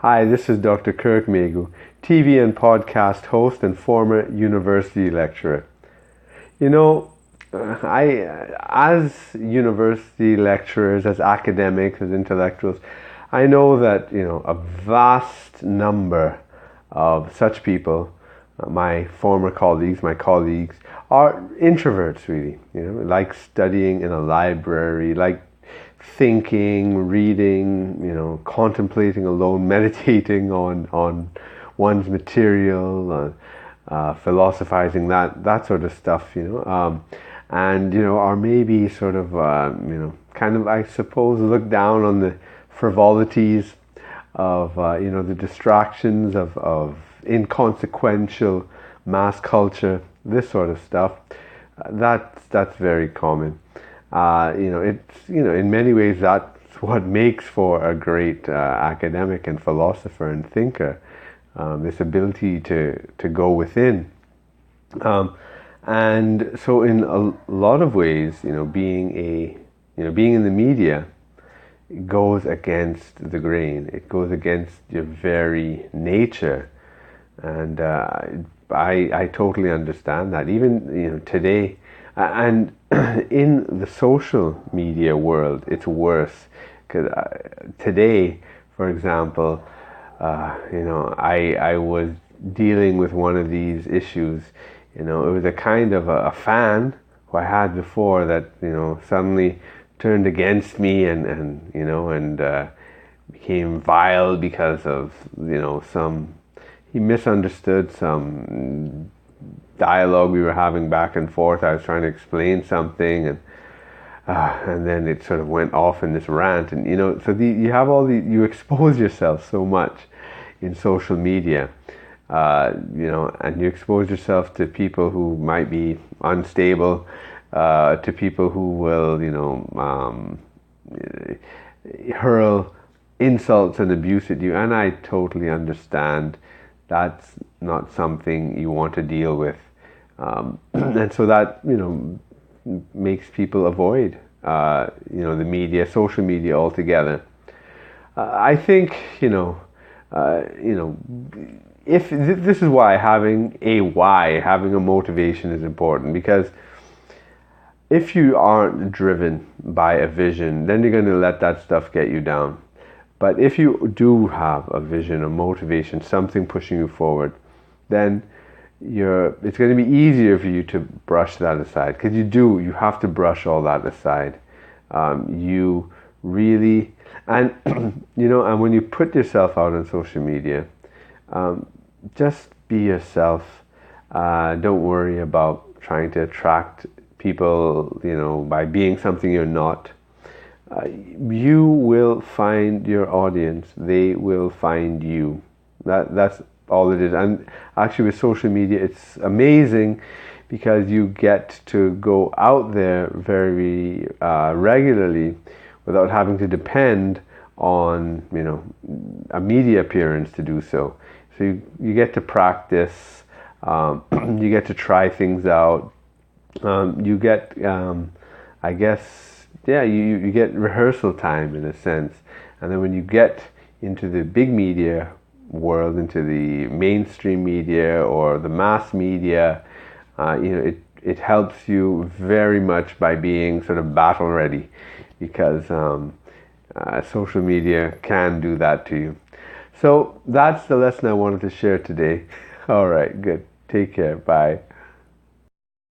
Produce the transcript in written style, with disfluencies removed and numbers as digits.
Hi, this is Dr. Kirk Megu, TV and podcast host and former university lecturer. You know, as university lecturers, as academics, as intellectuals, I know that, a vast number of such people, my former colleagues, my colleagues, are introverts really, like studying in a library, like thinking, reading, contemplating alone, meditating on one's material, philosophizing, that sort of stuff, and are maybe sort of kind of, I suppose, look down on the frivolities of the distractions of inconsequential mass culture, this sort of stuff. That's very common. It's in many ways that's what makes for a great academic and philosopher and thinker. This ability to go within, and so in a lot of ways, being in the media goes against the grain. It goes against your very nature, and I totally understand that. Even today, and in the social media world, it's worse. Because today, for example, I was dealing with one of these issues. It was a kind of a fan who I had before that suddenly turned against me and became vile because of he misunderstood some dialogue we were having back and forth. I was trying to explain something, and then it sort of went off in this rant, and so you have you expose yourself so much in social media, and you expose yourself to people who might be unstable, to people who will hurl insults and abuse at you, and I totally understand that's not something you want to deal with, and so that makes people avoid the media, social media altogether. I think if this is why having a motivation is important, because if you aren't driven by a vision, then you're going to let that stuff get you down. But if you do have a vision, a motivation, something pushing you forward, then it's going to be easier for you to brush that aside, because you have to brush all that aside. You really, and and when you put yourself out on social media, just be yourself. Don't worry about trying to attract people, by being something you're not. You will find your audience. They will find you. That's all it is. And actually with social media, it's amazing because you get to go out there very regularly without having to depend on a media appearance to do so. So you get to practice, you get to try things out, you get I guess you get rehearsal time in a sense, and then when you get into the big media world, into the mainstream media or the mass media, it helps you very much by being sort of battle ready, because social media can do that to you. So that's the lesson I wanted to share today. All right, good. Take care. Bye.